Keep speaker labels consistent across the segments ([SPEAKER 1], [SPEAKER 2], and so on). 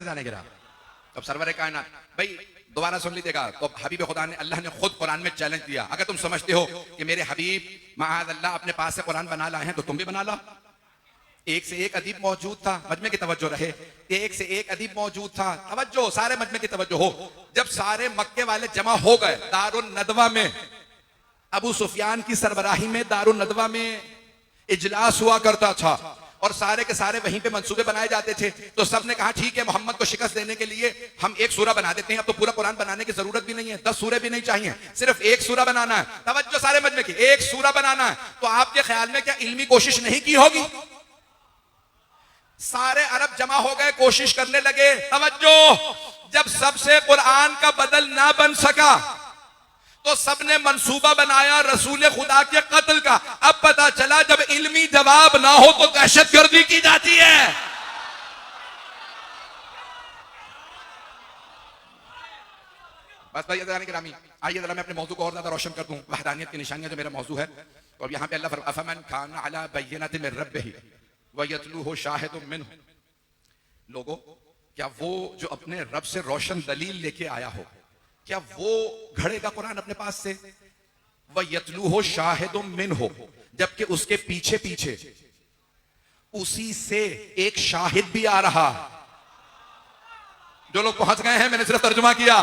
[SPEAKER 1] जाने गिरा। अब सरवर कायनात भाई दोबारा सुन लीजिएगा। तो हबीब खुदा ने अल्लाह ने खुद कुरान में चैलेंज दिया, अगर तुम समझते हो कि मेरे हबीब माअज़ अल्लाह अपने पास से कुरान बना लाए हैं तो तुम भी बना ला। एक से एक अदीब मौजूद था, मजमे की तवज्जो रहे, एक से एक अदीब मौजूद था, तवज्जो सारे मजमे की तवज्जो हो। जब सारे मक्के वाले जमा हो गए दारुन नदवा में, अबू सुफियान की सरबराही में दारुन नदवा में इजलास हुआ करता था और सारे के सारे वहीं पे मंसूबे बनाए जाते थे। तो सब ने कहा ठीक है, मोहम्मद को शिकस्त देने के लिए हम एक सूरा बना देते हैं। अब तो पूरा कुरान बनाने की जरूरत भी नहीं है, 10 सूरे भी नहीं चाहिए, सिर्फ एक सूरा बनाना है। तवज्जो सारे मजमे की, एक सूरा बनाना है। तो आपके ख्याल में क्या इल्मी कोशिश नहीं की होगी? सारे अरब जमा हो गए, कोशिश करने लगे। तवज्जो, जब सबसे कुरान का बदल ना बन सका तो सबने मंसूबा बनाया रसूल खुदा के कत्ल का। अब पता चला जब इल्मी जवाब ना हो तो दहशतगर्दी की जाती है। बस भाई गिरामी, आइए जरा मैं अपने मौजू को और ज्यादा रोशन कर दूं। वहदानियत की निशानियां जो मेरा मौजू है, तो अब यहाँ पे अल्लाह फरमाता है अफमन कान अला बय्यिनतिन मिन रब्बिही व यतलूहु शाहिदुम मिन्हु। लोगों, क्या वो जो अपने रब से रोशन दलील लेके आया हो, क्या वो घड़ेगा कुरान अपने पास से? वह यतलूहु शाहिदुम मिन्हु, जबकि उसके पीछे पीछे उसी से एक शाहिद भी आ रहा। जो लोग पहुंच गए हैं, मैंने सिर्फ तर्जुमा किया।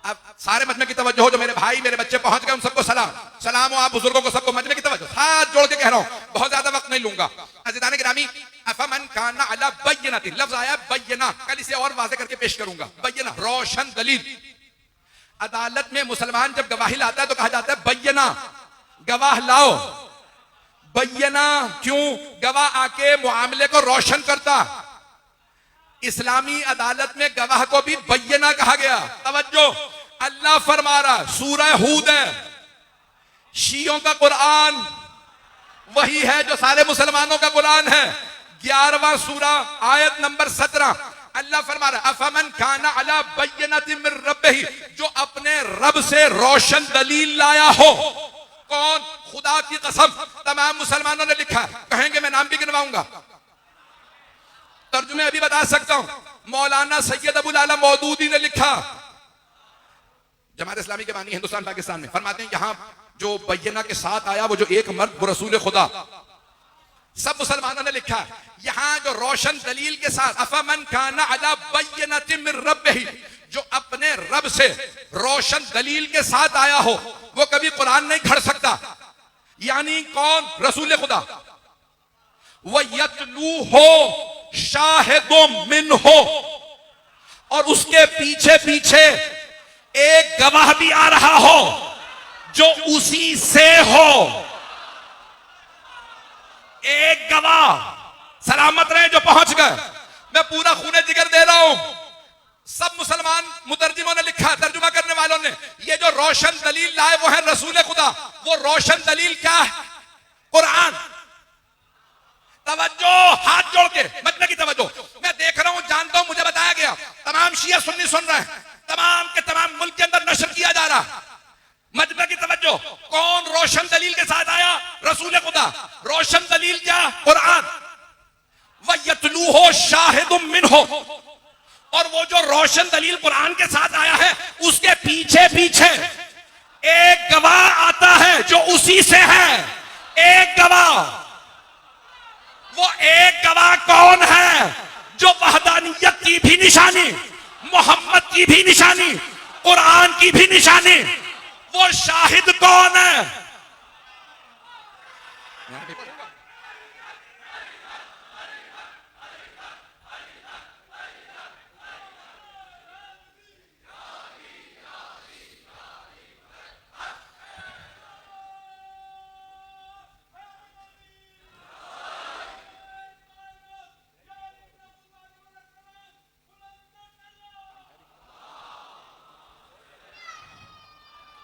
[SPEAKER 1] अब सारे मजमे की तवज्जो हो, जो मेरे भाई मेरे बच्चे पहुंच गए उन सबको सलाम। सलाम हो आप बुजुर्गों को, सबको मजमे की तवज्जो, हाथ जोड़ के कह रहा हूं, बहुत ज्यादा वक्त नहीं लूंगा। अज़ीज़ान गिरामी, अफमन काना अला बय्यिनति, लफ्ज आया बय्यिना, कल इसे और वाज़ेह करके पेश करूंगा। बय्यिना रोशन दलील। अदालत में मुसलमान जब गवाही लाता है तो कहा जाता है बय्यिना, गवाह लाओ। बय्यिना क्यों? गवाह आके मामले को रोशन करता। इस्लामी अदालत में गवाह को भी बय्यिना कहा गया। तवज्जो, अल्लाह फरमा रहा, सूरह हूद है, शियों का कुरान वही है जो सारे मुसलमानों का कुरान है। 11वां सूरा आयत नंबर 17, अल्लाह फरमा रहा है अफमन काना अला बय्यिनतिन मिन रब्बिही, जो अपने रब से रोशन दलील लाया हो। कौन? खुदा की कसम तमाम मुसलमानों ने लिखा है, कहेंगे मैं नाम भी गिनवाऊंगा, तर्जुमे अभी बता सकता हूं। मौलाना सैयद अबुल आला मौदूदी ने लिखा, जमात इस्लामी के बानी हिंदुस्तान पाकिस्तान में, फरमाते हैं यहां जो बय्यिना के साथ आया वो जो एक मर्द वो रसूल खुदा, सब मुसलमानों ने लिखा है। यहां जो रोशन दलील के साथ अफमन काना अला बय्यिनतिन मिन रब्बिही, जो अपने रब से रोशन दलील के साथ आया हो, वो कभी कुरान नहीं खड़ सकता। यानी कौन? रसूल खुदा। वह यतलू हो शाहिदुम मिन्हु, और उसके पीछे पीछे एक गवाह भी आ रहा हो जो उसी से हो। एक गवाह, सलामत रहे जो पहुंच गए। मैं पूरा खूने जिगर दे रहा हूं, सब मुसलमान मुतरजिमों ने लिखा, तर्जुमा करने वालों ने, ये जो रोशन दलील लाए वो है रसूल खुदा। वो रोशन दलील क्या है? कुरान। तवज्जो, हाथ जोड़ के मजमे की तवज्जो। मैं देख रहा हूं, जानता हूं, मुझे बताया गया, तमाम शिया सुन्नी सुन रहे हैं, तमाम के तमाम मुल्क के अंदर नशर किया जा रहा। मजमे की तवज्जो, कौन रोशन दलील के साथ आया? रसूल खुदा। रोशन दलील क्या? कुरान। वह यतलूहु शाहिदुम मिन्हु, और वो जो रोशन दलील कुरान के साथ आया है उसके पीछे पीछे एक गवाह आता है जो उसी से है। एक गवाह। वो एक गवाह कौन है? जो वहदानियत की भी निशानी, मोहम्मद की भी निशानी, कुरान की भी निशानी, वो शाहिद कौन है?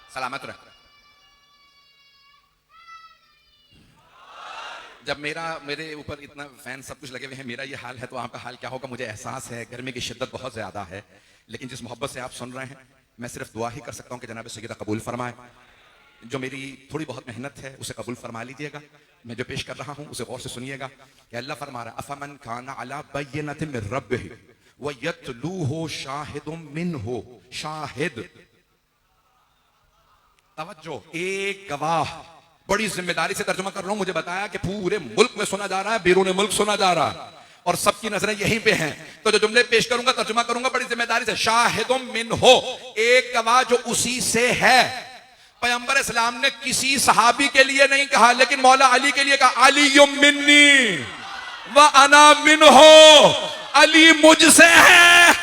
[SPEAKER 1] सलामत रह। जब मेरे ऊपर इतना फैन सब कुछ लगे हुए हैं, मेरा ये हाल है, तो आपका हाल क्या होगा मुझे एहसास है। गर्मी की शिद्दत बहुत ज्यादा है, लेकिन जिस मोहब्बत से आप सुन रहे हैं, मैं सिर्फ दुआ ही कर सकता हूं कि जनाब सैयदा कबूल फरमाए। जो मेरी थोड़ी बहुत मेहनत है उसे कबूल फरमा लीजिएगा। मैं जो पेश कर रहा हूं उसे गौर से सुनिएगा कि अल्लाह फरमा रहा है अफमन काना अला बय्यिनतिन मिन रब्बिही व यतलू हो शाहिदुम मिन हो, शाहिद तवज्जो, एक गवाह। बड़ी जिम्मेदारी से तर्जुमा कर रहा हूं। मुझे बताया कि पूरे मुल्क में सुना जा रहा है, बैरून मुल्क सुना जा रहा है और सबकी नजरें यहीं पे हैं। तो जो जुमले पेश करूंगा तर्जुमा करूंगा बड़ी जिम्मेदारी से। शाहिदुम मिन हो, एक गवाह जो उसी से है। पैगंबर इस्लाम ने किसी सहाबी के लिए नहीं कहा, लेकिन मौला अली के लिए कहा, अलीयुम मिन्नी व अना मिन हो, अली मुझसे है।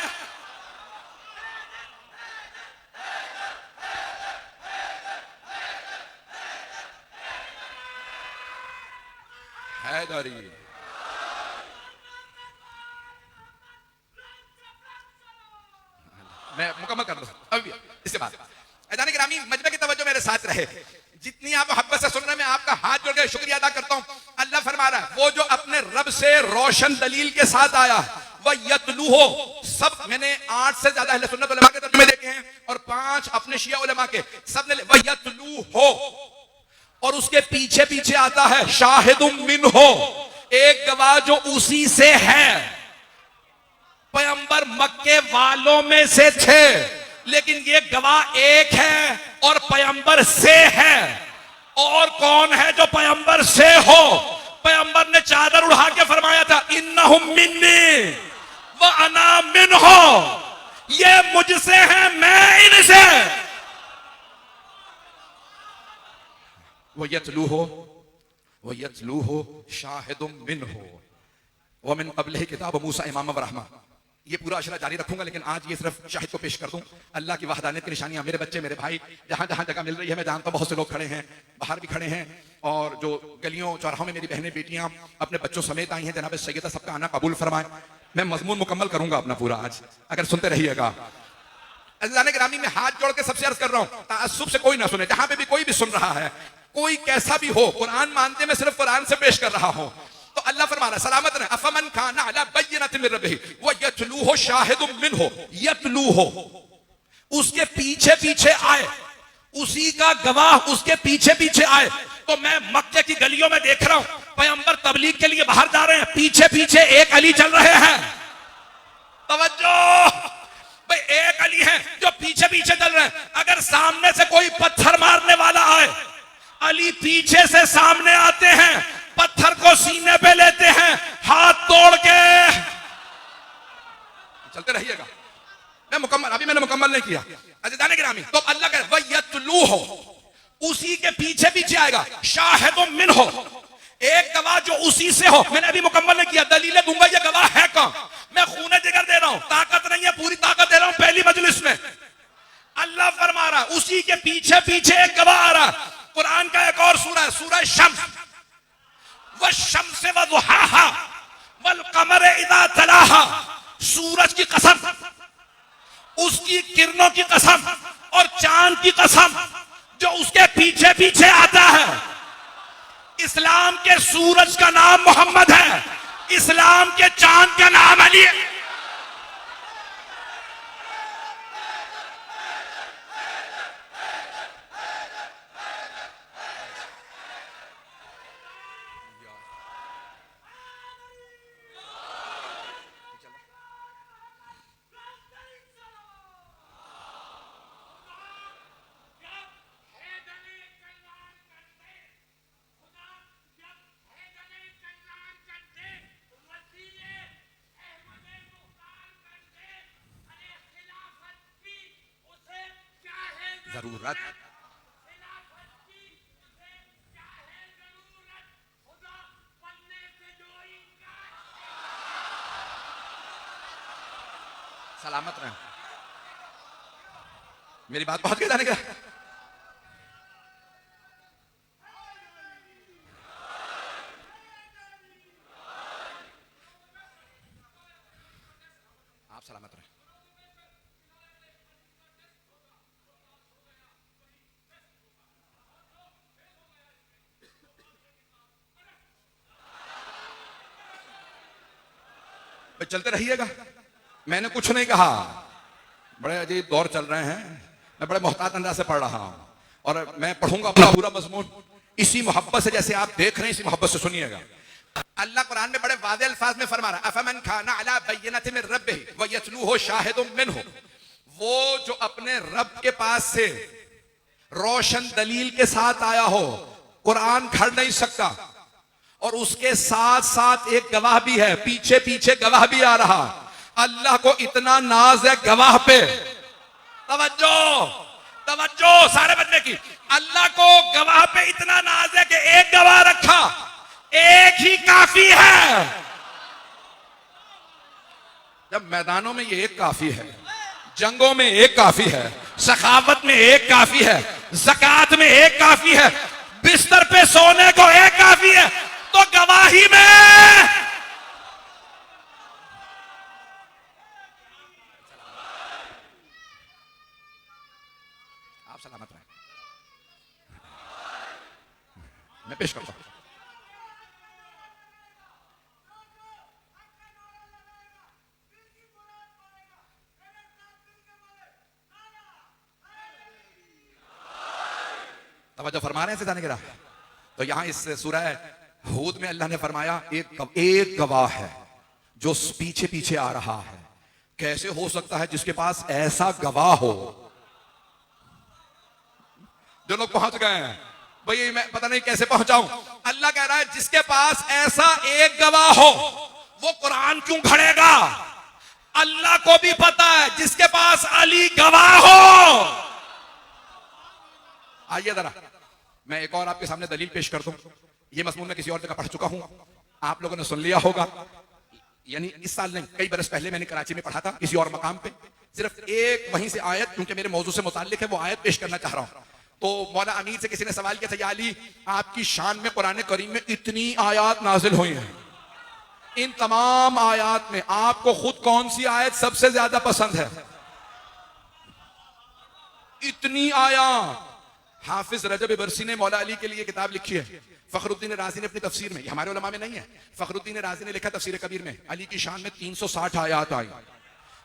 [SPEAKER 1] हैदरी मैं मुकम्मल कर दूं अभी इसके बाद। ऐदान गिरामी मजमे की तवज्जो मेरे साथ रहे। जितनी आप मोहब्बत से सुन रहे हैं, मैं आपका हाथ जोड़ के शुक्रिया अदा करता हूं। अल्लाह फरमा रहा है, वो जो अपने रब से रोशन दलील के साथ आया, वह यतलू हो। सब मैंने 8 से ज्यादा अहले सुन्नत उलमा के तर्जुमे देखे हैं और 5 अपने शिया उलमा के, सबने वह यतलू हो और उसके पीछे पीछे आता है शाहिदुम मिन हो, एक गवाह जो उसी से है। पैगंबर मक्के वालों में से थे, लेकिन ये गवाह एक है और पैगंबर से है। और कौन है जो पैगंबर से हो? पैगंबर ने चादर उड़ा के फरमाया था, इन्नहुम मिन्नी व अना मिनहु, ये मुझसे है, मैं इनसे। वो यतलू हो शाहिदुम मिनहु व मिन क़ब्लिही किताब मूसा इमाम व रहमा। ये पूरा अशरा जारी रखूंगा, लेकिन आज ये सिर्फ शाहिद को पेश कर दूं। अल्लाह की वहदानियत की निशानियां, मेरे बच्चे, मेरे भाई, जहां जहां जगह मिल रही है, मैं जानता हूं बहुत से लोग खड़े हैं, बाहर भी खड़े हैं, और जो गलियों चौराहों में मेरी बहनें बेटियां अपने बच्चों समेत आई हैं, जनाब सैयदा सबका आना कबूल फरमाए। मैं मजमून मुकम्मल करूंगा अपना पूरा आज, अगर सुनते रहिएगा। अज़ीज़ान गिरामी, में हाथ जोड़ के सबसे अर्ज कर रहा हूं, ताअस्सुब से कोई ना सुने, जहां पे भी कोई भी सुन रहा है, कोई कैसा भी हो, कुरान मानते मैं सिर्फ कुरान से पेश कर रहा हूं। तो अल्लाह फरमा रहा है, सलामत रहे, अफमन काना अला बय्यिनतिन मिन रब्बिही व यतलूहु शाहिदुम मिनहु, यतलूहु उसके पीछे पीछे आए, उसी का गवाह उसके पीछे पीछे आए। तो मैं मक्के की गलियों में देख रहा हूं, पैगंबर तबलीग के लिए बाहर जा रहे हैं, पीछे पीछे एक अली चल रहे हैं। तवज्जो भाई, एक अली है जो पीछे पीछे चल रहे हैं। अगर सामने से कोई पत्थर मारने वाला आए, अली पीछे से सामने आते हैं, पत्थर को सीने पे लेते हैं, हाथ तोड़ के। चलते रहिएगा, मैं मुकम्मल, अभी मैंने मुकम्मल नहीं किया। अज़ीज़ान गिरामी, तो अल्लाह कह वह यतलूहु, उसी के पीछे पीछे आएगा, शाहिदुम मिनहु, एक गवाह जो उसी से हो। मैंने अभी मुकम्मल नहीं किया, दलीलें दूंगा ये गवाह है कौन। मैं खूने जिगर दे रहा हूं, ताकत नहीं है, पूरी ताकत दे रहा हूं पहली मजलिस में। अल्लाह फरमा रहा, उसी के पीछे पीछे एक गवाह आ रहा। कुरान का एक और सूरा है, सूरह शम्स, वश्शम्स वदुहाहा वलकमर इज़ा तलाहा, सूरज की कसम, उसकी किरणों की कसम और चांद की कसम जो उसके पीछे पीछे आता है। इस्लाम के सूरज का नाम मोहम्मद है, इस्लाम के चांद का नाम अली है। जरूरत सलामत रहे, मेरी बात बहुत जाने का। आप सलामत रहे। चलते रहिएगा, मैंने कुछ नहीं कहा। बड़े अजीब दौर चल रहे हैं, मैं बड़े मोहतात अंदाज से पढ़ रहा हूं और मैं पढ़ूंगा अपना पूरा मजमून इसी मोहब्बत से, जैसे आप देख रहे हैं इसी मोहब्बत से सुनिएगा। अल्लाह कुरान में बड़े वाज़े अल्फाज में फरमा रहा है, अफमन खाना अला बय्यनतिन मिन रब्बिही व यतलूहु शाहिदुम मिनहु, वो जो अपने रब के पास से रोशन दलील के साथ आया हो, कुरान खड़ नहीं सकता, और उसके साथ साथ एक गवाह भी है, पीछे पीछे गवाह भी आ रहा। अल्लाह को इतना नाज है गवाह पे, तवज्जो तवज्जो सारे बदले की, अल्लाह को गवाह पे इतना नाज है कि एक गवाह रखा, एक ही काफी है। जब मैदानों में ये एक काफी है, जंगों में एक काफी है, सखावत में एक काफी है, ज़कात में एक काफी है, बिस्तर पे सोने को एक काफी है, तो गवाही में आप सलामत रहें। मैं पेश करता हूं। तवज्जो फरमा रहे हैं सिद्धांत गिरा। तो यहां इस सूरह हूद में अल्लाह ने फरमाया एक गवाह है जो पीछे पीछे आ रहा है। कैसे हो सकता है जिसके पास ऐसा गवाह हो? जो लोग पहुंच गए हैं भाई, मैं पता नहीं कैसे पहुंचाऊं। अल्लाह कह रहा है जिसके पास ऐसा एक गवाह हो वो कुरान क्यों खड़ेगा? अल्लाह को भी पता है जिसके पास अली गवाह हो। आइए जरा मैं एक और आपके सामने दलील पेश कर दूं। ये मज़मून मैं किसी और जगह पढ़ चुका हूं, आप लोगों ने सुन लिया होगा। यानी इस साल नहीं, कई बरस पहले मैंने कराची में पढ़ा था किसी और मकाम पे। सिर्फ एक वहीं से आयत, क्योंकि मेरे मौजू से मुताल्लिक है, वो आयत पेश करना चाह रहा हूं। तो मौला अमीर से किसी ने सवाल किया था, या अली आपकी शान में कुरान करीम में इतनी आयत नाजिल हुई हैं, इन तमाम आयत में आपको खुद कौन सी आयत सबसे ज्यादा पसंद है? इतनी आयत। हाफिज रजब बरसी ने मौला अली के लिए किताब लिखी है, फखरुद्दीन राजी ने अपनी तफसीर में, हमारे उलमा में नहीं है, फखरुद्दीन राजी ने लिखा तफसीर कबीर में, अली की शान में 360 आयत आई।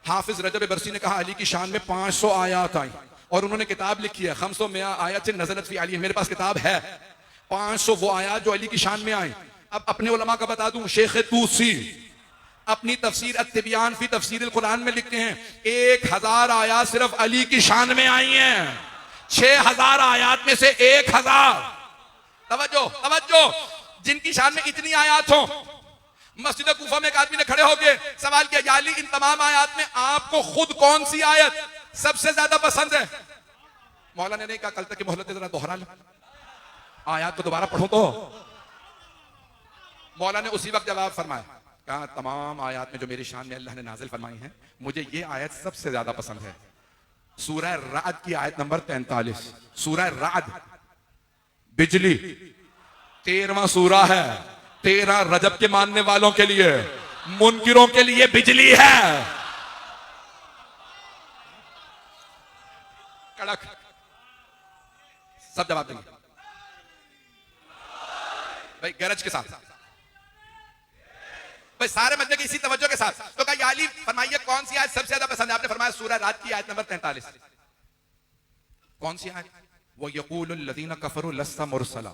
[SPEAKER 1] हाफिज रजब बरसी ने कहा अली की शान में 500 आयत आई, और उन्होंने किताब लिखी है 500 आयत से नज़लत फी अली। मेरे पास किताब है 500 वो आयत जो अली की शान में आई। अब अपने उलमा का बता दूं, शेख तूसी अपनी तफसीर अत-तिबयान फी तफसीर कुरान में लिखते हैं 1000 आयत सिर्फ अली की शान में आई हैं। 6000 आयत में से 1000, तवज्जो तवज्जो, जिनकी शान में इतनी आयत हो। मस्जिद कूफा में एक आदमी ने खड़े होकर सवाल किया, या अली इन तमाम आयत में आपको खुद कौन सी आयत सबसे ज्यादा पसंद है? मौला ने नहीं कहा कल तक की मोहलत जरा दोहरा लो, आयत को दोबारा पढ़ो। तो मौला ने उसी वक्त जवाब फरमाया, कहा तमाम आयत में जो मेरी शान में अल्लाह ने नाजिल फरमाई है, मुझे ये आयत सबसे ज्यादा पसंद है। सूरह राद की आयत नंबर 43। सूरह राद बिजली 13वां सूरा है, 13 रजब के मानने वालों के लिए, मुनकिरों के लिए बिजली है कड़क। सब जवाब देंगे भाई गरज के साथ, भाई सारे मजमे की इसी तवज्जो के साथ। तो कहा या अली फरमाइए कौन सी आयत सबसे ज्यादा पसंद है? आपने फरमाया सूरह रात की आयत नंबर 43। कौन सी आयत? वो यक़ूलुल लज़ीना कफ़रू लस्ता मुरसला।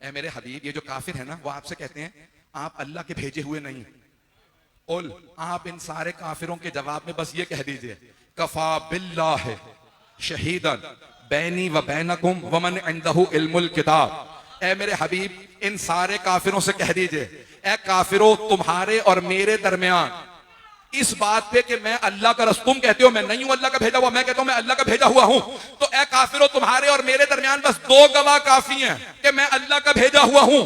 [SPEAKER 1] ए मेरे हबीब, ये जो काफिर है ना, वो आपसे कहते हैं आप अल्लाह के भेजे हुए नहीं। उल, आप इन सारे काफिरों के जवाब में बस ये कह दीजिए, कफा बिल्लाहि शहीदन बैनी व बैनकुम व मन इंदहु इल्मुल किताब। ए मेरे हबीब, इन सारे काफिरों से कह दीजिए, ए काफिरों, तुम्हारे और मेरे दरमियान इस बात पे कि मैं अल्लाह का रसूल, तुम कहते हो मैं नहीं हूं अल्लाह का भेजा हुआ, मैं कहता हूं मैं अल्लाह का भेजा हुआ हूं, तो ए काफिरों, तुम्हारे और मेरे दरमियान बस 2 गवाह काफी हैं कि मैं अल्लाह का भेजा हुआ हूं।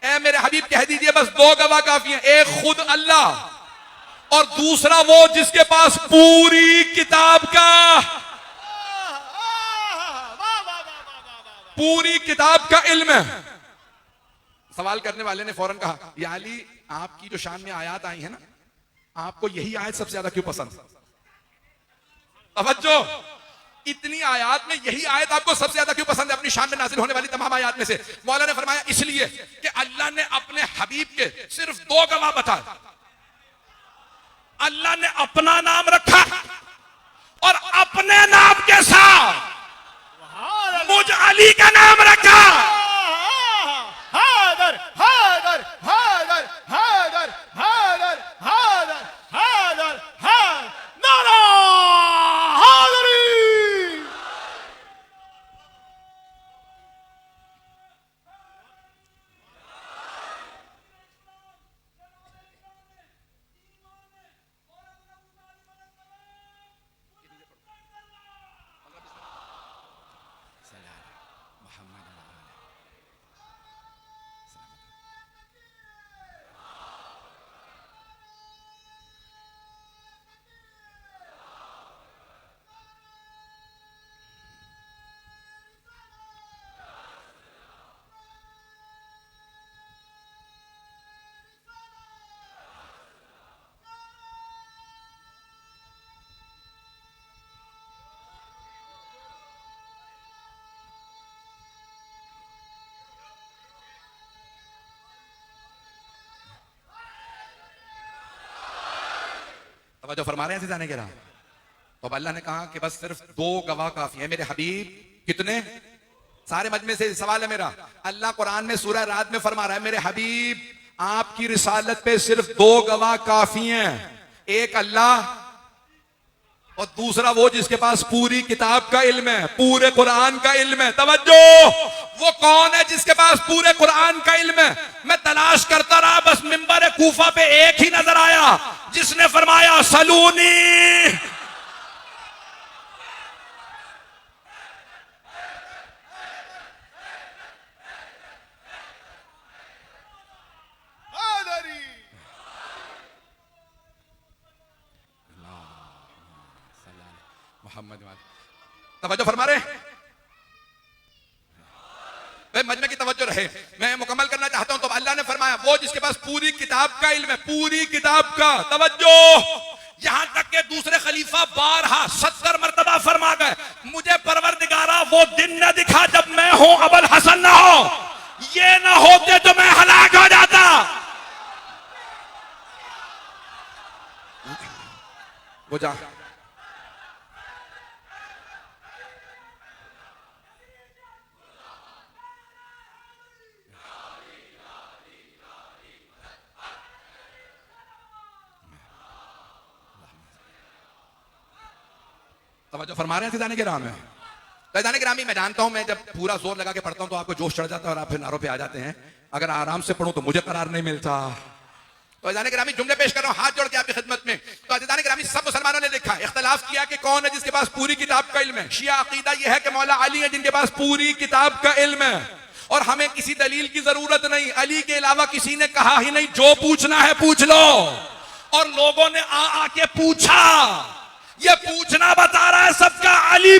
[SPEAKER 1] ए मेरे हबीब, कह दीजिए बस 2 गवाह काफी हैं, एक खुद अल्लाह और दूसरा वो जिसके पास पूरी किताब का, पूरी किताब का इल्म है। सवाल करने वाले ने फौरन कहा, या अली आपकी जो शान में आयत आई है ना, आपको यही आयत सबसे ज्यादा क्यों पसंद? तवज्जो, इतनी आयत में यही आयत आपको सबसे ज्यादा क्यों पसंद है अपनी शान में नाजिल होने वाली तमाम आयत में से? मौला ने फरमाया इसलिए कि अल्लाह ने अपने हबीब के सिर्फ 2 गवाह बताए। अल्लाह ने अपना नाम रखा और अपने नाम के साथ मुझ अली का नाम रखा। हादर हादर तवज्जो फरमा रहे हैं जाने के रहा। तो अब अल्लाह ने कहा कि बस सिर्फ 2 गवाह काफी है मेरे हबीब। कितने? सारे मजमे से सवाल है मेरा। अल्लाह कुरान में सूरह रात में फरमा रहा है मेरे हबीब आपकी रिसालत पे सिर्फ 2 गवाह काफी हैं, एक अल्लाह और दूसरा वो जिसके पास पूरी किताब का इल्म है, पूरे कुरान का इल्म है। तवज्जो, वो कौन है जिसके पास पूरे कुरान का इल्म है? मैं तलाश करता रहा, बस मिंबर कूफा पे एक ही नजर आया जिसने फरमाया सलूनी। तवज्जो फरमा रहे भाई, मजमे की तवज्जो रहे। मैं मुकम्मल करना चाहता हूं। तो अल्लाह ने फरमाया वो जिसके पास पूरी किताब का इल्म है, पूरी किताब का। तवज्जो, यहां तक के दूसरे खलीफा 12 70 मरतबा फरमा गए मुझे परवरदिगारा वो दिन न दिखा जब मैं हूं अबुल हसन ना हो, ये ना होते तो मैं हलाक हो जाता। वो जा तवज्जो फरमा रहे हैं जाने के राम में। जाने के रामी मैं जानता हूं, मैं जब पूरा जोर लगा के पढ़ता हूं तो आपको जोश चढ़ जाता है और आप फिर नारों पे आ जाते हैं। अगर आराम से पढ़ूं तो मुझे करार नहीं मिलता। तो जाने के रामी जुमले पेश कर रहा हूं हाथ जोड़ के आपकी खिदमत में। तो जाने के रामी सब मुसलमानों ने लिखा, इख्तलाफ किया कि कौन है जिसके पास पूरी किताब का इल्म है। शिया अकीदा यह है कि मौला अली है जिनके पास पूरी किताब का इल्म है और हमें किसी दलील की जरूरत नहीं, अली के अलावा किसी ने कहा ही नहीं, जो पूछना है पूछ लो। और लोगों ने आके पूछा, ये पूछना बता रहा है सबका अली।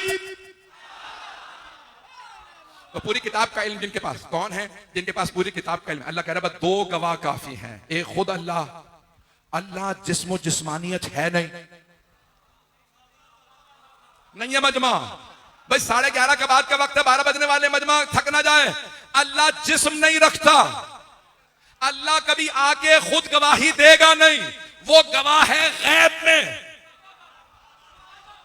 [SPEAKER 1] तो पूरी किताब का इल्म जिनके पास, कौन है जिनके पास पूरी किताब का इल्म? अल्लाह कह रहा है 2 गवाह काफी हैं, एक खुद अल्लाह। अल्लाह जिस्म जिस्मानियत है नहीं है मजमा भाई। 11:30 के बाद का वक्त है, 12 बजने वाले, मजमा थक ना जाए। अल्लाह जिस्म नहीं रखता, अल्लाह कभी आके खुद गवाही देगा नहीं, वो गवाह है गैब में।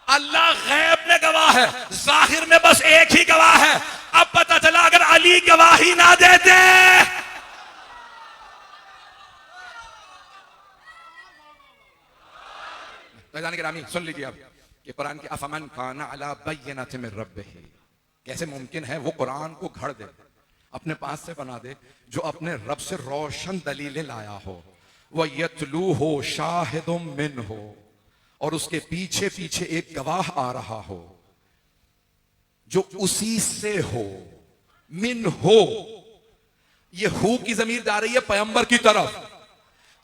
[SPEAKER 1] अल्लाह गैब में गवाह है, जाहिर में बस एक ही गवाह है। अब पता चला अगर अली गवाही ना देते, ग्रामी सुन लीजिए अब कि कुरान की अफमन काना अला बय्यिनतिन मिन रब्बिही, कैसे मुमकिन है वो कुरान को घड़ दे, अपने पास से बना दे, जो अपने रब से रोशन दलीलें लाया हो। वह यतलूहु शाहिदुम मिनहु, और उसके पीछे पीछे एक गवाह आ रहा हो जो उसी से हो। मिन हो, ये हु की जमीर जा रही है पैगंबर की तरफ,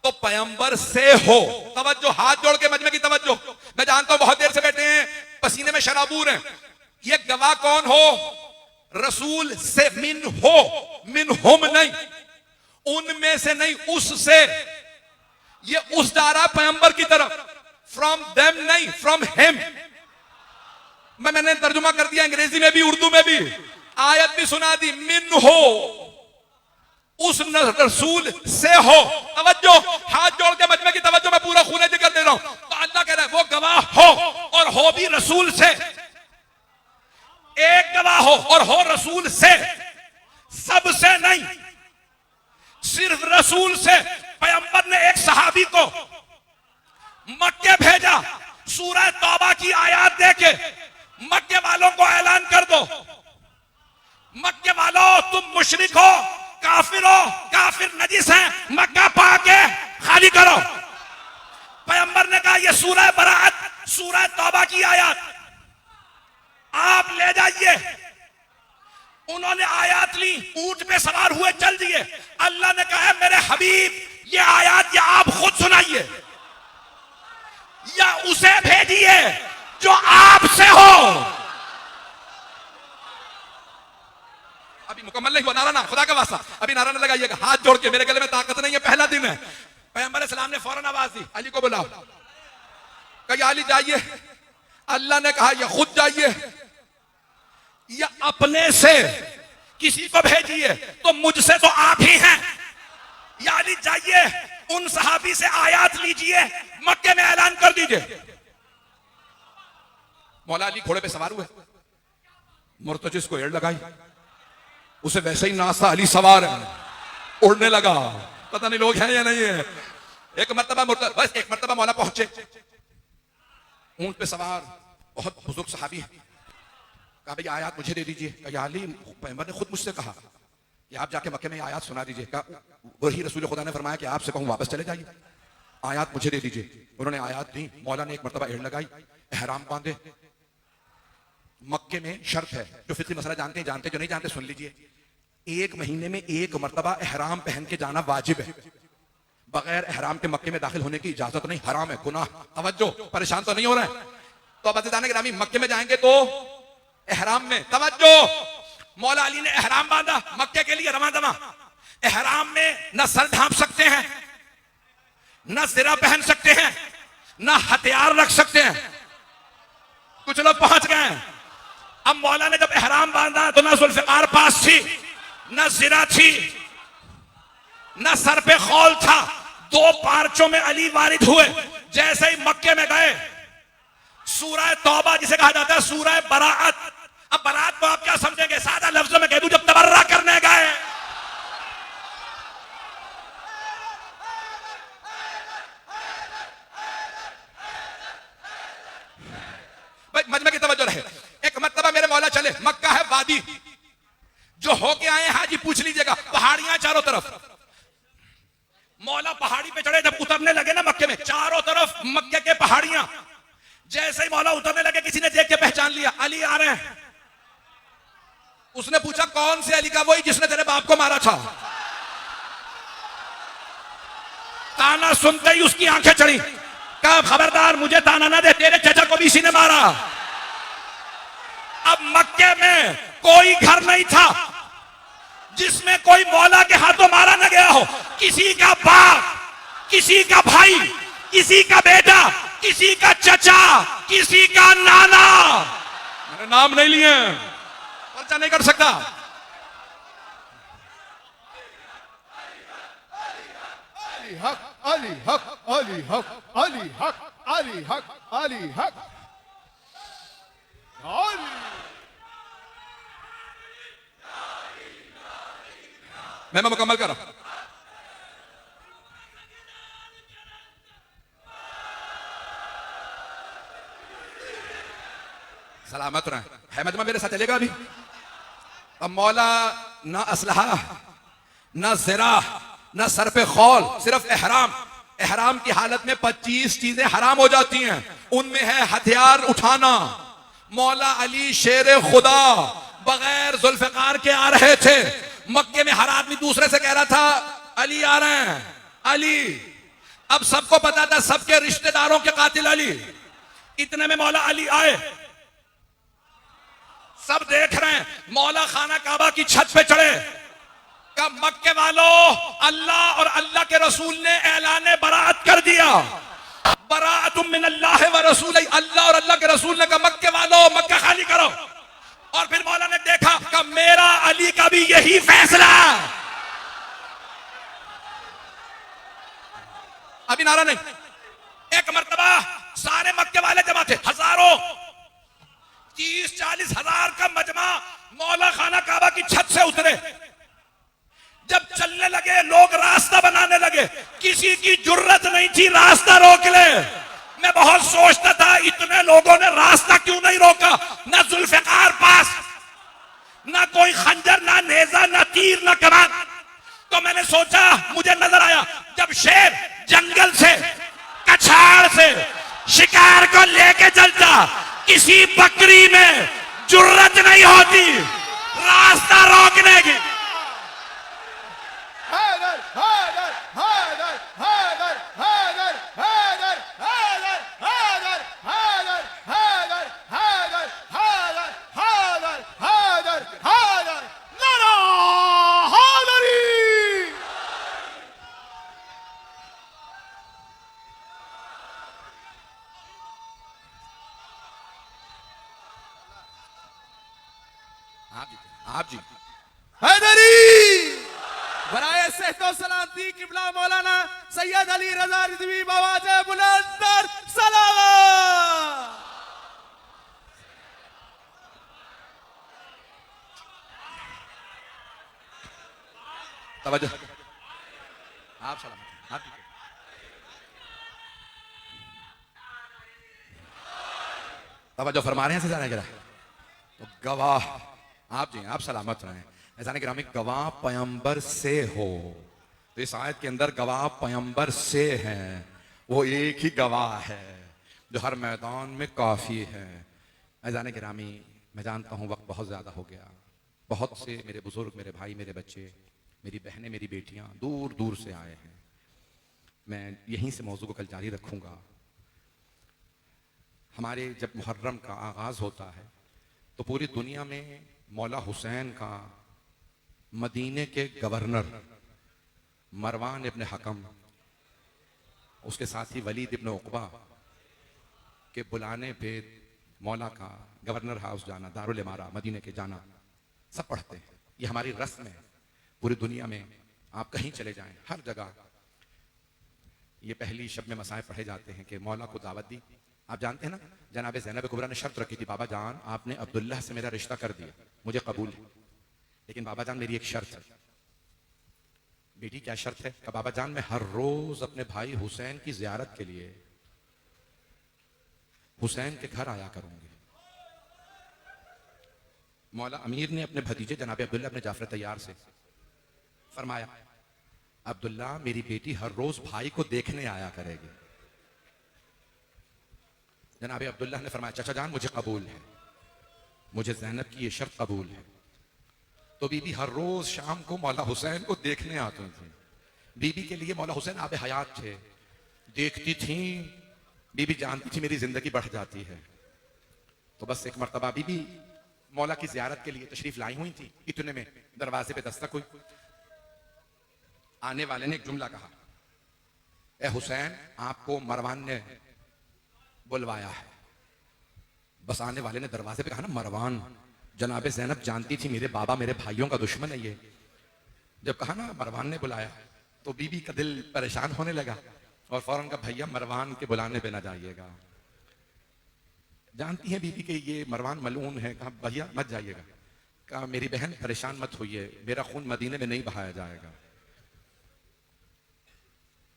[SPEAKER 1] तो पैगंबर से हो। तवज्जो, हाथ जोड़ के मजमे की तवज्जो। मैं जानता हूं बहुत देर से बैठे हैं, पसीने में शराबूर हैं। ये गवाह कौन हो? रसूल से। मिन हो, मिन हुम नहीं, उनमें से नहीं, उससे। ये उस जा रहा पैगंबर की तरफ, फ्रॉम देम नहीं, फ्रॉम हिम। मैंने तर्जुमा कर दिया अंग्रेजी में भी उर्दू में भी, आयत भी सुना दी। मिन हो, उस रसूल से हो। तवज्जो, हाथ जोड़ के मजमे की तवज्जो, मैं पूरा खूने जिक्र दे रहा हूं। तो अल्लाह कह रहा है वो गवाह हो, और हो भी रसूल से। एक गवाह हो और हो रसूल से, सबसे नहीं, सिर्फ रसूल से। पैगंबर ने एक सहाबी को मक्के भेजा, सूरह तौबा की आयत देके मक्के वालों को ऐलान कर दो, मक्के वालों तुम मुशरिक हो, काफिर हो, काफिर नजिस हैं, मक्का पाके खाली करो। पैगंबर ने कहा ये सूरह बरात, सूरह तौबा की आयत आप ले जाइए। उन्होंने आयत ली, ऊंट पे सवार हुए, चल दिए। अल्लाह ने कहा मेरे हबीब ये आयत या आप खुद सुनाइए या उसे भेजिए जो आपसे हो। अभी मुकम्मल नहीं हुआ नारा, ना खुदा का वास्ता, अभी नारा ना लगाइएगा। हाथ जोड़ के, मेरे गले में ताकत नहीं है, पहला दिन है। पैगंबर सलाम ने फौरन आवाज दी, अली को बुलाओ। कहा अली जाइए। अल्लाह ने कहा ये खुद जाइए या अपने से किसी को भेजिए। तो मुझसे तो आप ही हैं, या अली जाइए उन सहाबी से आयात लीजिए, मक्के में ऐलान कर दीजिए। मौला अली घोड़े पे सवार हुए, मुर्तजिस को एड़ लगाई, उसे वैसे ही नासा अली सवार है, उड़ने लगा, पता नहीं लोग हैं या नहीं है। एक मर्तबा बस एक मर्तबा मौला पहुंचे, ऊंट पे सवार बहुत बुजुर्ग सहाबी है, कहा भाई आयात मुझे दे दीजिए। कहा अली, पैगंबर ने खुद मुझसे कहा कि आप जाके मक्के में आयात सुना दीजिए। कहा वही रसूल खुदा ने फरमाया कि आपसे कहूं वापस चले जाइए, आयात मुझे दे दीजिए। उन्होंने आयात दी, मौला ने एक मर्तबा एड़ लगाई, एहराम बांधे। मक्के में शर्त है, जो फिक्री मसला जानते हैं जानते, जो नहीं जानते सुन लीजिए, 1 महीने में 1 मर्तबा एहराम पहन के जाना वाजिब है। बगैर एहराम के मक्के में दाखिल होने की इजाजत नहीं, हराम है, गुनाह। तवज्जो, परेशान तो नहीं हो रहा है? तो अब अज़ीज़ान गिरामी, मक्के में जाएंगे तो एहराम में, तवज्जो, मौला अली ने एहराम बांधा, मक्के के लिए रवां दवा। एहराम में न सर ढांप सकते हैं, न सिरा पहन सकते हैं, न हथियार रख सकते हैं। कुछ लोग पहुंच गए। अब मौला ने जब एहराम बांधा तो न जुल्फिकार पास थी, न सिरा थी, न सर पे खौल था। 2 पार्चों में अली वारिद हुए। जैसे ही मक्के में गए, सूरह तौबा जिसे कहा जाता है सूरह बराअत। अब बरात को आप क्या समझेंगे? सादा लफ्जों में कह दूं, जब तबर्रा करने गए, भाई मजमे की तवज्जो रहे। एक मर्तबा मेरे मौला चले, मक्का है वादी, जो होके आए हाजी पूछ लीजिएगा, पहाड़ियां चारों तरफ। मौला पहाड़ी पे चढ़े, जब उतरने लगे ना मक्के में, चारों तरफ मक्के के पहाड़ियां। जैसे ही मौला उतरने लगे, किसी ने देख के पहचान लिया, अली आ रहे हैं। उसने पूछा कौन से अली का? वही जिसने तेरे बाप को मारा था। ताना सुनते ही उसकी आंखें चढ़ी। कहा खबरदार, मुझे ताना ना दे, तेरे चाचा को भी इसी ने मारा। अब मक्के में कोई घर नहीं था जिसमें कोई मौला के हाथों मारा न गया हो। किसी का बाप, किसी का भाई, किसी का बेटा, किसी का चचा, किसी का नाना, मैंने नाम नहीं लिए, पर्चा नहीं कर सकता।
[SPEAKER 2] अली हक, अली हक, अली हक, अली हक, अली हक, अली हक,
[SPEAKER 1] मैं मुकम्मल कर रहा हूं। सलामत रहे। है मजमा मेरे साथ चलेगा अभी? अब मौला ना असलहा, ना ज़रा, ना सर पे खौल, सिर्फ एहराम। एहराम की हालत में 25 चीजें हराम हो जाती हैं, उनमें है हथियार उठाना। मौला अली शेर खुदा बगैर जुल्फिकार के आ रहे थे। मक्के में हर आदमी दूसरे से कह रहा था अली आ रहे हैं, अली। अब सबको पता था सबके रिश्तेदारों के कातिल अली। इतने में मौला अली आए, सब देख रहे हैं। मौला खाना काबा की छत पे चढ़े। कब मक्के वालों, अल्लाह और अल्लाह के रसूल ने ऐलान बरात कर दिया। बराअतुम मिनल्लाहि व रसूलिही, अल्लाह और अल्लाह के रसूल ने कहा मक्के वालों मक्का खाली करो। और फिर मौला ने देखा कि मेरा अली का भी यही फैसला। अभी नारा नहीं। एक मर्तबा सारे मक्के वाले जमा थे, हजारों, 30-40 हजार का मजमा मौला खाना काबा की छत से उतरे। जब चलने लगे, लोग रास्ता बनाने लगे, किसी की जुर्रत नहीं थी रास्ता रोक ले। मैं बहुत सोचता था इतने लोगों ने रास्ता क्यों नहीं रोका। ना जुल्फिकार पास, ना कोई खंजर, ना नेजा, ना तीर, ना कमान। तो मैंने सोचा, मुझे नजर आया जब शेर जंगल से, कछाड़ से शिकार को लेके चलता, किसी बकरी में जुर्रत नहीं होती रास्ता रोकने की।
[SPEAKER 2] हैदर, हैदर, हैदर, हैदर, हैदर, हैदर, हैदर, हैदर, हैदर, हैदर, हैदर, हैदर, हैदर, हैदर, हैदर, नारा हैदरी।
[SPEAKER 1] आप जी
[SPEAKER 2] हैदरी,
[SPEAKER 3] बराए सेहतो सलामती किबला मौलाना सैयद अली रजा रिजवी बाबा जय बुलंदर सलावत।
[SPEAKER 1] तवज्जो, आप सलामत, आप ठीक है। तवज्जो फरमा रहे हैं सजाने गिरा तो गवाह आप जी, आप सलामत रहें। ऐसा नहीं गिरामी गवाह पैगंबर से हो, तो इस आयत के अंदर गवाह पैगंबर से हैं, वो एक ही गवाह है जो हर मैदान में काफी है। ऐसा नहीं गिरामी, मैं जानता हूँ वक्त बहुत ज्यादा हो गया, बहुत से मेरे बुजुर्ग, मेरे भाई, मेरे बच्चे, मेरी बहनें, मेरी बेटियां दूर दूर से आए हैं। मैं यहीं से मौजू को कल जारी रखूंगा। हमारे जब मुहर्रम का आगाज होता है तो पूरी दुनिया में मौला हुसैन का मदीने के गवर्नर मरवान इब्न हकम, उसके साथ ही वलीद इब्न उक़बा के बुलाने पे मौला का गवर्नर हाउस जाना, दारुल इमारा मदीने के जाना, सब पढ़ते हैं। ये हमारी रस्म है। पूरी दुनिया में आप कहीं चले जाएं, हर जगह ये पहली शब में मसाए पढ़े जाते हैं कि मौला को दावत दी। आप जानते हैं ना, जनाब ज़ैनब कुबरा ने शर्त रखी थी, बाबा जान आपने अब्दुल्लाह से मेरा रिश्ता कर दिया, मुझे कबूल है, लेकिन बाबा जान मेरी एक शर्त है। बेटी क्या शर्त है? कि बाबा जान मैं हर रोज अपने भाई हुसैन की जियारत के लिए हुसैन के घर आया करूंगी। मौला अमीर ने अपने भतीजे जनाब अब्दुल्ला अपने जाफर तैयार से फरमाया, अब्दुल्ला मेरी बेटी हर रोज भाई को देखने आया करेगी। जनाब अब्दुल्ला ने फरमाया, चाचा जान मुझे कबूल है, मुझे ज़ैनब की ये शर्त कबूल है। तो बीबी हर रोज शाम को मौला हुसैन को देखने आती थी। बीबी के लिए मौला हुसैन आबे हयात थे, देखती थी, बीबी जानती थी मेरी जिंदगी बढ़ जाती है। तो बस एक मर्तबा बीबी मौला की जियारत के लिए तशरीफ लाई हुई थी, इतने में दरवाजे पे दस्तक हुई। आने वाले ने एक जुमला कहा, ए हुसैन आपको मरवान ने बुलवाया है। बस आने वाले ने दरवाजे पे कहा ना मरवान, जनाबे ज़ैनब जानती थी मेरे बाबा मेरे भाइयों का दुश्मन है ये। जब कहा ना मरवान ने बुलाया तो बीबी का दिल परेशान होने लगा और फौरन का भैया मरवान के बुलाने पे ना जाइएगा। जानती है बीबी के ये मरवान मलून है। कहा भैया मत जाइएगा। कहा मेरी बहन परेशान मत होइए, मेरा खून मदीने में नहीं बहाया जाएगा।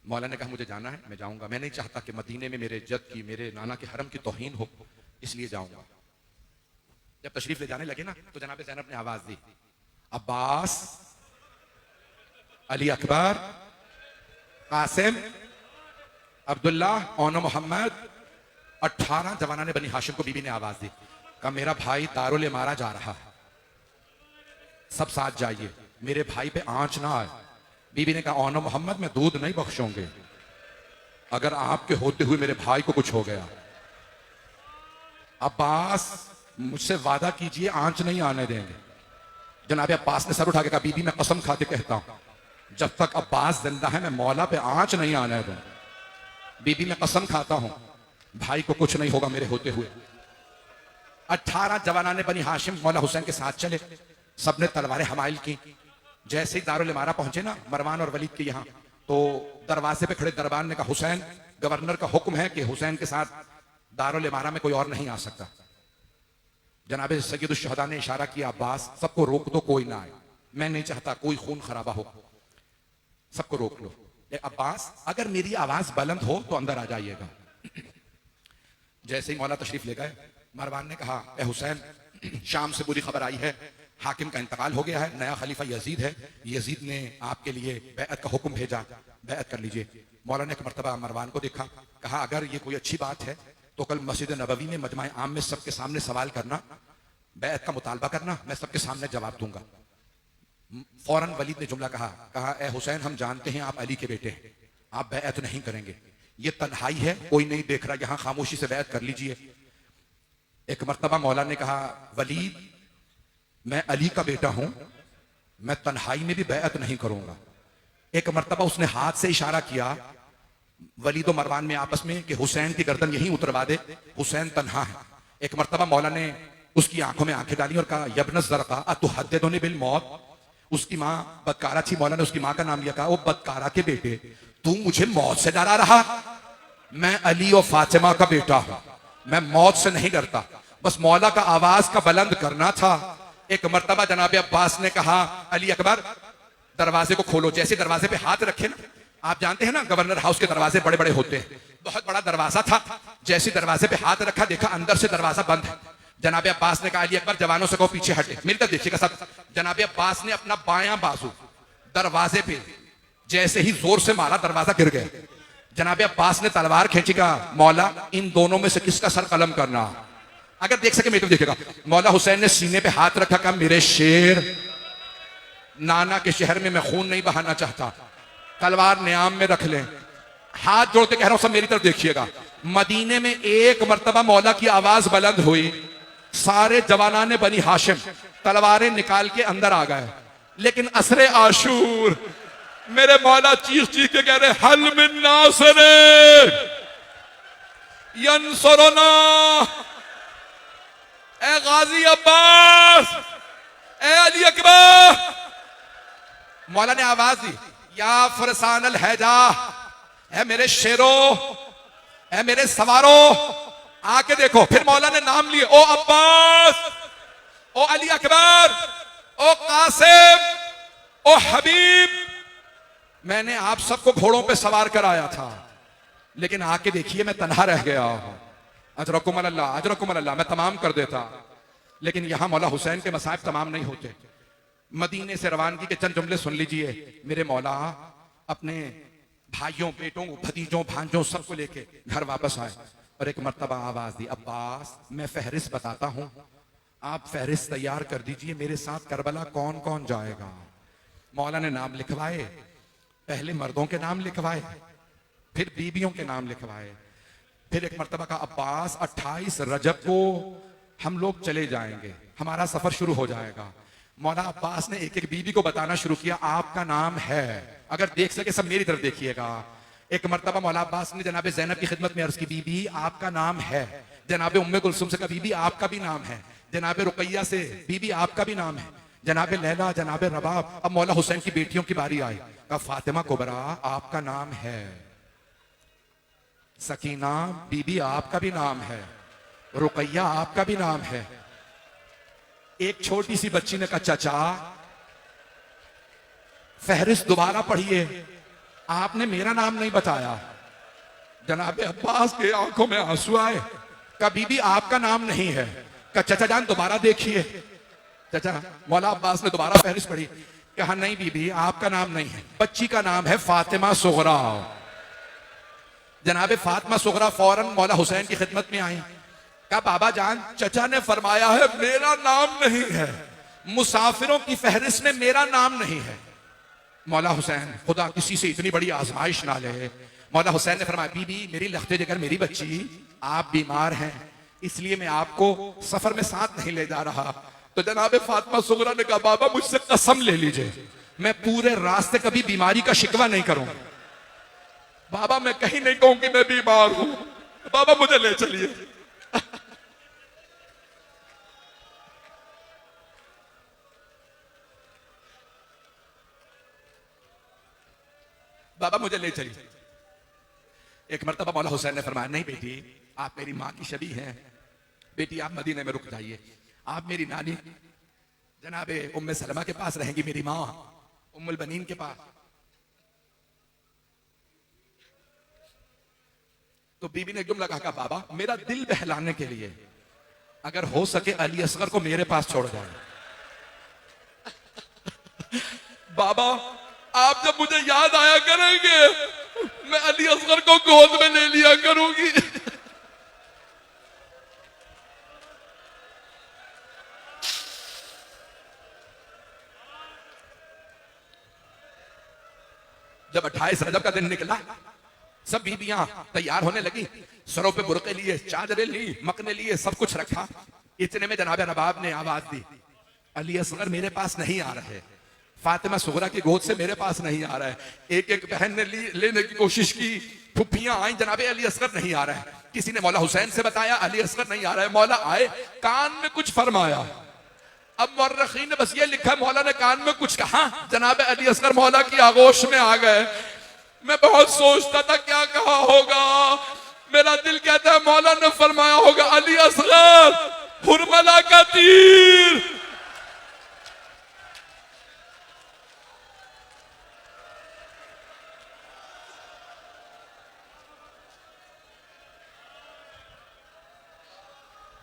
[SPEAKER 1] मौला ने कहा मुझे जाना है, मैं जाऊंगा। मैं नहीं चाहता कि मदीने में मेरे जद की, मेरे नाना के हरम की तौहीन हो, इसलिए जाऊंगा। जब तशरीफ ले जाने लगे ना तो जनाब ज़ैनब ने आवाज दी, अब्बास, अली अकबर, कासिम, अब्दुल्ला, ओनो मोहम्मद, 18 जवाना ने बनी हाशिम को बीबी ने आवाज दी। कहा मेरा भाई दारुल इमारा जा रहा है, सब साथ जाइए, मेरे भाई पे आंच ना आए। बीबी ने कहा ओनो मोहम्मद मैं दूध नहीं बख्शूंगे, अगर आपके होते हुए मेरे भाई को कुछ हो गया। अब्बास मुझसे वादा कीजिए आंच नहीं आने देंगे। जनाब अब्बास ने सर उठा के कहा बीबी मैं कसम खा के कहता हूं जब तक अब्बास जिंदा है मैं मौला पे आंच नहीं आने दूं। बीबी मैं कसम खाता हूं भाई को कुछ नहीं होगा मेरे होते हुए। 18 जवाना ने बनी हाशिम मौला हुसैन के साथ चले, सबने तलवारें हमाइल की। जैसे ही दारुल इमारा पहुंचे ना मरवान और वलीद के यहाँ, तो दरवाजे पे खड़े दरबान ने कहा हुसैन गवर्नर का हुक्म है कि हुसैन के साथ दारुल इमारा में कोई और नहीं आ सकता। जनाबे सैयदुश शुहदा ने इशारा किया अब्बास सबको रोक दो, कोई ना आए, मैं नहीं चाहता कोई खून खराबा हो, सबको रोक लो। अब्बास अगर मेरी आवाज बुलंद हो तो अंदर आ जाइएगा। जैसे ही मौला तशरीफ ले गए मरवान ने कहा ए हुसैन शाम से बुरी खबर आई है, हाकिम का इंतकाल हो गया है, नया खलीफा यजीद है, यजीद ने आपके लिए बैअत का हुक्म भेजा, बैअत कर लीजिए। मौला ने एक मरतबा मरवान को देखा, कहा अगर ये कोई अच्छी बात है तो कल मस्जिद नबवी में मजमा आम में सबके सामने सवाल करना, बैअत का मुतालबा करना, मैं सबके सामने जवाब दूंगा। फौरन वलीद ने जुमला कहा ए हुसैन हम जानते हैं आप अली के बेटे हैं, आप बैअत नहीं करेंगे, ये तन्हाई है, कोई नहीं देख रहा, यहां खामोशी से बैअत कर लीजिए। एक मरतबा मौला ने कहा वलीद मैं अली का बेटा हूं, मैं तन्हाई में भी बैअत नहीं करूंगा। एक मरतबा उसने हाथ से इशारा किया वलीद और मरवान में आपस में कि हुसैन की गर्दन यहीं उतरवा दे, हुसैन तन्हा है। एक मरतबा मौला ने उसकी आंखों में आंखें डाली और कहा यब्न ज़रक़ा अतुहद्दिदुनी बिल मौत, उसकी मां बदकारा थी। मौला ने उसकी मां का नाम लिया, कहा वो बदकारा के बेटे, तू मुझे मौत से डरा रहा। मैं अली और फातिमा का बेटा हूं, मैं मौत से नहीं डरता। बस मौला का आवाज का बुलंद करना था। एक मर्तबा जनाब अब्बास ने कहा, अली अकबर दरवाजे को खोलो। जैसे दरवाजे पे हाथ रखे ना, आप जानते हैं ना गवर्नर हाउस के दरवाजे बड़े बड़े होते हैं, बहुत बड़ा दरवाजा था। जैसे दरवाजे पे हाथ रखा, देखा अंदर से दरवाजा बंद है। जनाब अब्बास ने कहा, अली अकबर जवानों से कहो पीछे हटे, मिलकर देखिएगा सब। जनाब अब्बास ने अपना बायां बाजू दरवाजे पे जैसे ही जोर से मारा, दरवाजा गिर गया। जनाब अब्बास ने तलवार खींची, कहा मौला इन दोनों में से किसका सर कलम करना, अगर देख सके मेरे को देखिएगा। मौला हुसैन ने सीने पे हाथ रखा, कहा मेरे शेर, नाना के शहर में मैं खून नहीं बहाना चाहता, तलवार न्याम में रख लें। हाथ जोड़ के कह रहा हूं, सब मेरी तरफ देखिएगा। मदीने में एक मर्तबा मौला की आवाज बुलंद हुई, सारे जवानाने बनी हाशिम तलवारें निकाल के अंदर आ गए। लेकिन असरे आशूर मेरे मौला चीख चीख के कह रहे, हल मिन नासिर यंसुरना, ए गाजी अब्बास, ए अली अकबर। मौला ने आवाज दी, या फरसान अल हैजा, ए मेरे शेरों, ए मेरे सवारों, आके देखो। फिर मौला ने नाम लिए, ओ अब्बास, ओ अली अकबर, ओ कासिम, ओ हबीब, मैंने आप सबको घोड़ों पे सवार कराया था, लेकिन आके देखिए मैं तन्हा रह गया हूं। अजरकुम अल्लाह, अजरकुम अल्लाह, मैं तमाम कर देता, लेकिन यहां मौला हुसैन के मसाइब तमाम नहीं होते। मदीने से रवानगी के चंद जुमले सुन लीजिए। मेरे मौला अपने भाइयों, बेटों, भतीजों, भांजों सबको लेके घर वापस आए और एक मर्तबा आवाज दी, अब्बास मैं फहरिस्त बताता हूं, आप फहरिस्त तैयार कर दीजिए, मेरे साथ करबला कौन कौन जाएगा। मौला ने नाम लिखवाए, पहले मर्दों के नाम लिखवाए, फिर बीबियों के नाम लिखवाए। फिर एक मर्तबा का, अब्बास 28 रजब को हम लोग चले जाएंगे, हमारा सफर शुरू हो जाएगा। मौला अब्बास ने एक एक बीबी को बताना शुरू किया, आपका नाम है, अगर देख सके सब मेरी तरफ देखिएगा। एक मर्तबा मौला अब्बास ने जनाब ज़ैनब की खिदमत में अर्ज की, बीबी आपका नाम है। जनाब उम्मे कुलसुम से कहा, बीबी आपका भी नाम है। जनाब रुकैया से, बीबी आपका भी नाम है। जनाब लैला, जनाब रबाब। अब मौला हुसैन की बेटियों की बारी आई, कहा फातिमा कुबरा आपका नाम है, सकीना बीबी आपका भी नाम है, रुकैया आपका भी नाम है। एक छोटी सी बच्ची ने कहा, चाचा फहरिस्त दोबारा पढ़िए, आपने मेरा नाम नहीं बताया। जनाब अब्बास के आंखों में आंसू आए, कहा बीबी आपका नाम नहीं है। कहा चाचा जान दोबारा देखिए। चाचा मौला अब्बास ने दोबारा फहरिस्त पढ़ी, कहा नहीं बीबी आपका नाम नहीं है, बच्ची का नाम है फातिमा सुगरा। जनाब फातिमा सुगरा फौरन मौला हुसैन की खिदमत में आई, कहा बाबा जान चचा ने फरमाया है मेरा नाम नहीं है, मुसाफिरों की फहरिस्त में मेरा नाम नहीं है। मौला हुसैन खुदा किसी से इतनी बड़ी आजमाइश ना ले। मौला हुसैन ने फरमाया, बीबी मेरी लख्ते जिगर, मेरी बच्ची आप बीमार हैं, इसलिए मैं आपको सफर में साथ नहीं ले जा रहा। तो जनाब फातिमा सुगरा ने कहा, बाबा मुझसे कसम ले लीजिए मैं पूरे रास्ते कभी बीमारी का शिकवा नहीं करूंगा। बाबा मैं कहीं नहीं कहूं कि मैं बीमार हूं, बाबा मुझे ले चलिए। बाबा मुझे ले चलिए। एक मर्तबा मौला हुसैन ने फरमाया, नहीं बेटी आप मेरी माँ की शबी हैं, बेटी आप मदीने में रुक जाइए, आप मेरी नानी जनाबे उम्मे सलमा के पास रहेंगी, मेरी माँ उम्मुल बनीन के पास। तो बीबी ने जुमला कहा, बाबा मेरा दिल बहलाने के लिए अगर हो सके अली असगर को मेरे पास छोड़ जाए। बाबा आप जब मुझे याद आया करेंगे मैं अली असगर को गोद में ले लिया करूंगी। जब 28 रजब का दिन निकला, सब बीबियां तैयार होने लगी, सरों पे बुरके लिए, चादरें ली, मकने लिए, सब कुछ रखा। इतने में जनाब रबाब ने आवाज दी, अली असगर मेरे पास नहीं आ रहे, फातिमा सुगरा की गोद से मेरे पास नहीं आ रहा है। एक एक बहन ने लेने की कोशिश की, फुफ्फियां आई, जनाबे अली असगर नहीं आ रहा है। किसी ने मौला हुसैन से बताया अली असगर नहीं आ रहा है। मौला आए, कान में कुछ फरमाया, अब मुर्रखीन ने बस ये लिखा, मौला ने कान में कुछ कहा, जनाब अली असगर मौला की आगोश में आ गए। मैं बहुत सोचता था क्या कहा होगा, मेरा दिल कहता है मौला ने फरमाया होगा अली असगर हुरमला का तीर।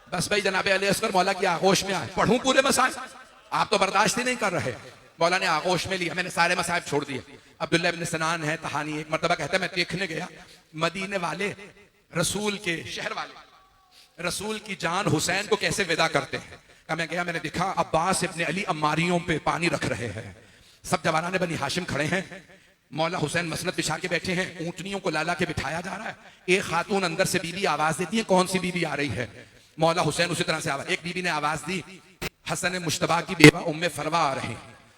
[SPEAKER 1] बस भाई जनाब अली असगर मौला की आगोश में आए, पढ़ूं पूरे मसाइल, आप तो बर्दाश्त ही नहीं कर रहे। मौला ने आगोश में लिया, मैंने सारे मसाइब छोड़ दिए। अब्दुल्ला इब्न सनान है तहानी, एक मरतबा कहता है मैं देखने गया मदीने वाले रसूल के शहर वाले रसूल की जान हुसैन को कैसे विदा करते हैं। का मैं गया, मैंने देखा अब्बास इब्न अली अम्मारियों पे पानी रख रहे हैं, सब जवानाने बनी हाशिम खड़े हैं, मौला हुसैन मसनद बिछा के बैठे हैं, ऊंटनियों को लाला के बिठाया जा रहा है। एक खातून अंदर से बीबी आवाज देती है, कौन सी बीबी आ रही है? मौला हुसैन उसी तरह से आवाज, एक बीबी ने आवाज दी हसन मुश्तबा की बेवा उम्मे फरवा आ रही।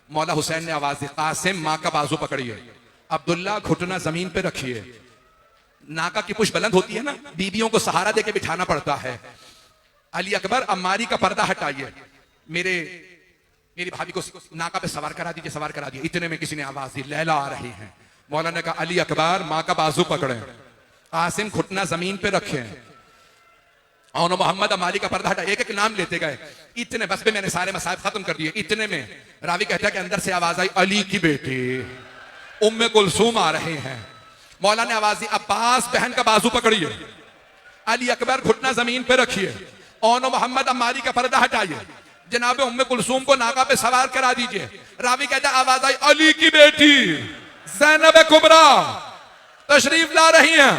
[SPEAKER 1] मौला हुसैन ने आवाज दी कासिम माँ का बाजू पकड़िए, अब्दुल्ला घुटना जमीन पे रखिए। नाका की पुश बुलंद होती है ना, बीबियों को सहारा देके बिठाना पड़ता है। अली अकबर अम्मारी का पर्दा हटाइए, मेरी भाभी को नाका पे सवार करा दीजिए, सवार करा दीजिए। इतने में किसी ने आवाज दी लैला आ रही है। मौला ने कहा अली अकबर माँ का बाजू पकड़े, कासिम घुटना जमीन पे रखे और मोहम्मद अमाली का पर्दा हटा। एक एक नाम लेते गए, इतने बस पे मैंने सारे मसाइब खत्म कर दिए। इतने में रावी कहता है कि अंदर से आवाज आई अली की बेटी उम्मे कुलसूम आ रहे हैं। मौला ने आवाज दी अब्बास बहन का बाजू पकड़िए, अली अकबर घुटना जमीन पे रखिए और मोहम्मद अमाली का पर्दा हटाइए, जनाब उम्मे कुलसूम को नाका पे सवार करा दीजिए। रावी कहता है आवाज आई अली की बेटी ज़ैनब कुबरा तशरीफ ला रही हैं।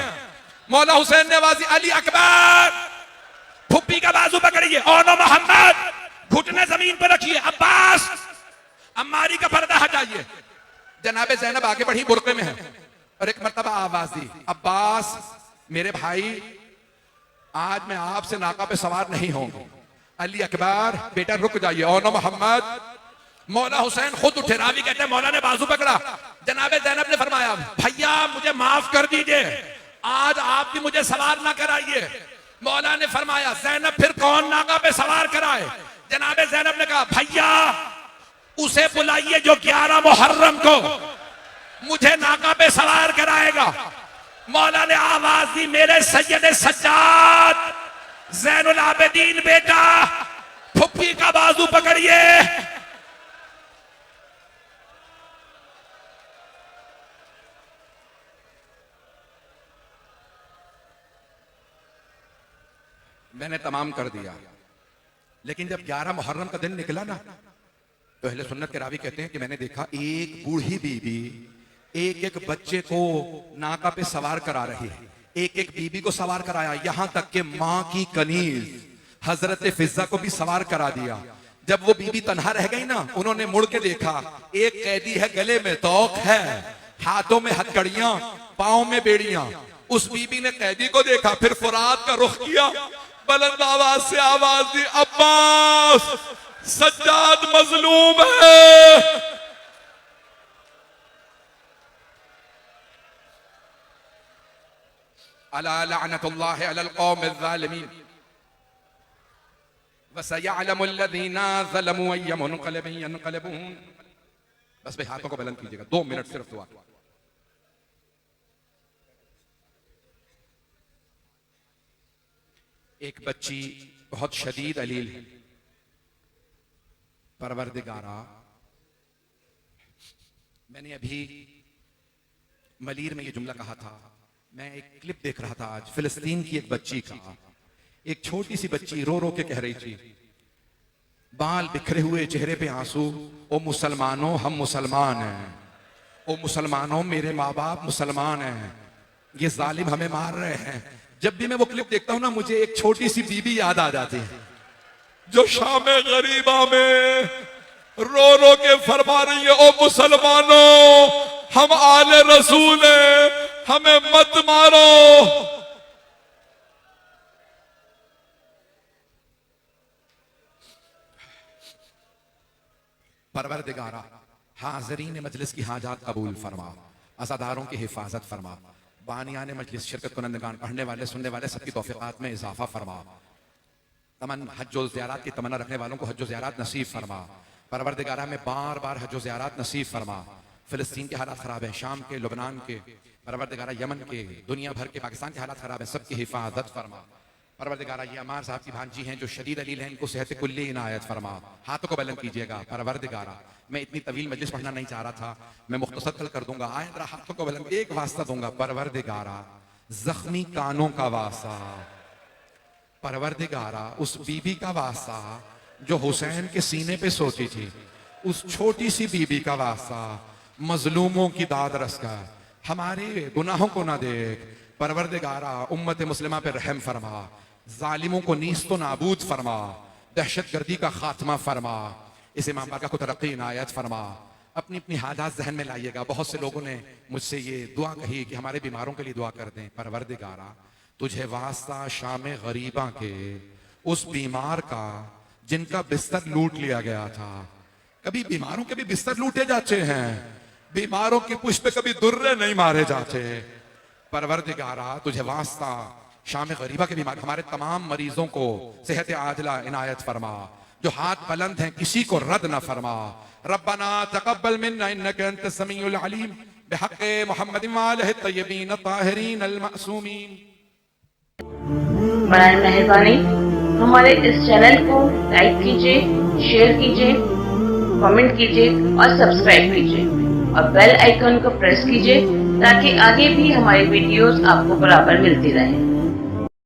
[SPEAKER 1] मौला हुसैन ने आवाज दी अली अकबर फुप्पी का बाजू पकड़िए और मोहम्मद घुटने जमीन पर रखिए, अब्बास अम्मारी का पर्दा हटाइए। जनाबे ज़ैनब आगे बढ़ी, बुरके में है, और एक मर्तबा आवाज दी अब्बास मेरे भाई आज मैं आपसे नाका पे सवार नहीं होंगे। अली अकबर बेटा रुक जाइए और मोहम्मद। मौला हुसैन खुद उठे, रावी कहते हैं मौला ने बाजू पकड़ा, जनाबे ज़ैनब ने फरमाया भैया मुझे माफ कर दीजिए, आज आप भी मुझे सवार ना कराइए। मौला ने फरमाया ज़ैनब फिर कौन नाका पे सवार कराए? जनाबे ज़ैनब ने कहा भैया उसे बुलाइए जो 11 मुहर्रम को मुझे नाका पे सवार कराएगा। मौला ने आवाज दी मेरे सैयद सज्जाद ज़ैनुल आबिदीन बेटा फुप्पी का बाजू पकड़िए। मैंने तमाम कर दिया, लेकिन जब 11 मुहर्रम का दिन निकला ना, तो अहले सुन्नत के रावी कहते हैं कि मैंने देखा एक बूढ़ी बीबी एक एक बच्चे को नाका पे सवार करा रही है, एक एक बीबी को सवार कराया, यहां तक कि मां की कनीज हजरत फिजा को भी सवार करा दिया। जब वो बीबी तन्हा रह गई ना, उन्होंने मुड़ के देखा, एक कैदी है गले में तौक है, हाथों में हथकड़ियां, पांव में बेड़ियां। उस बीबी ने कैदी को देखा, फिर फुरात का रुख किया, बुलंद आवाज से आवाज दी अब्बास सज्जाद मजलूम है। अला लअनतुल्लाहि अलल कौमिज़ ज़ालिमीन व सयअलमुल लज़ीना ज़लमू अय्य मुनक़लिबिन यनक़लिबून। बस भाई हाथों को बुलंद कीजिएगा, 2 मिनट सिर्फ दुआ। एक बच्ची बहुत शदीद अलील है, परवरदिगारा मैंने अभी मलीर में ये जुमला कहा था। मैं एक क्लिप देख रहा था आज फिलिस्तीन की एक बच्ची का, एक छोटी सी बच्ची रो रो के कह रही थी, बाल बिखरे हुए चेहरे पे आंसू, ओ मुसलमानों हम मुसलमान हैं, ओ मुसलमानों मेरे माँ बाप मुसलमान हैं, ये जालिम हमें मार रहे हैं। जब भी मैं वो क्लिप देखता हूं ना, मुझे एक छोटी सी बीबी याद आ जाती है जो शाम गरीबा में रो रो के फरमा रही है, ओ मुसलमानों हम आले रसूल हैं, हमें मत मारो। परवरदिगारा हाज़रीन मजलिस की हाजात कबूल फरमा, अज़ादारों की हिफाजत फरमा, बानियाने मजलिस शिरकत कुनंदगान, पढ़ने वाले सुनने वाले सबकी तौफीक़ात में इजाफा फरमा। तमन हज और ज़ियारत की तमन्ना रखने वालों को हज और ज़ियारत नसीब फरमा। परवरदिगारा में बार बार हज और ज़ियारत नसीब फरमा। फिलिस्तीन के हालात ख़राब हैं, शाम के, लुबनान के, परवरदिगारा यमन के, दुनिया भर के, पाकिस्तान के हालात ख़राब हैं, सबकी हिफाजत फरमा। परवरदिगारा ये अमार साहब की भांजी हैं जो शदीद अलील हैं, इनको सेहत कुल्ली इनायत फरमा। हाथों को बुलंद कीजिएगा। परवरदिगारा मैं इतनी तवील मजलिस पढ़ना नहीं चाह रहा था, मैं मुख्तसर कल कर दूंगा। आए जरा हाथों को बुलंद, एक वास्ता दूंगा। परवरदिगारा जख्मी कानों का वास्ता, परवरदिगारा उस बीबी का वास्ता जो हुसैन के सीने पे सोती थी, उस छोटी सी बीबी का वास्ता, मजलूमों की दाद रस कर हमारे गुनाहों को ना देख। परवरदिगारा उम्मत मुस्लिमा पे रहम फरमा, जालिमों को नीस्तो नाबूद फरमा, दहशतगर्दी का खात्मा फरमा, इस इमाम बारगाह को तरक्की इनायत फरमा। अपनी अपनी हालात जहन में लाइएगा। बहुत से लोगों ने मुझसे ये दुआ कही कि हमारे बीमारों के लिए दुआ कर दें। परवरदिगारा तुझे वास्ता शाम गरीबा के उस बीमार का जिनका बिस्तर लूट लिया गया था। कभी बीमारों के भी बिस्तर लूटे जाते हैं, बीमारों की पुष्प पे कभी दुर्रे नहीं मारे जाते। परवरदिगारा तुझे वास्ता शाम गरीबा के बीमार हमारे तमाम मरीजों को सेहत आजला इनायत फरमा। जो हाथ बुलंद हैं किसी को रद्द न फरमा। रब्बना तकब्बल मिन्ना इन्नका अंतस समीउल अलीम बिहक़्क़ि मुहम्मदिन व आलिहि तय्यबीन ताहिरीन अल मासूमीन।
[SPEAKER 4] बराए मेहरबानी हमारे इस चैनल को लाइक कीजिए, शेयर कीजिए, कमेंट कीजिए और सब्सक्राइब कीजिए और बेल आइकन को प्रेस कीजिए ताकि आगे भी हमारी वीडियोस आपको बराबर मिलती रहे।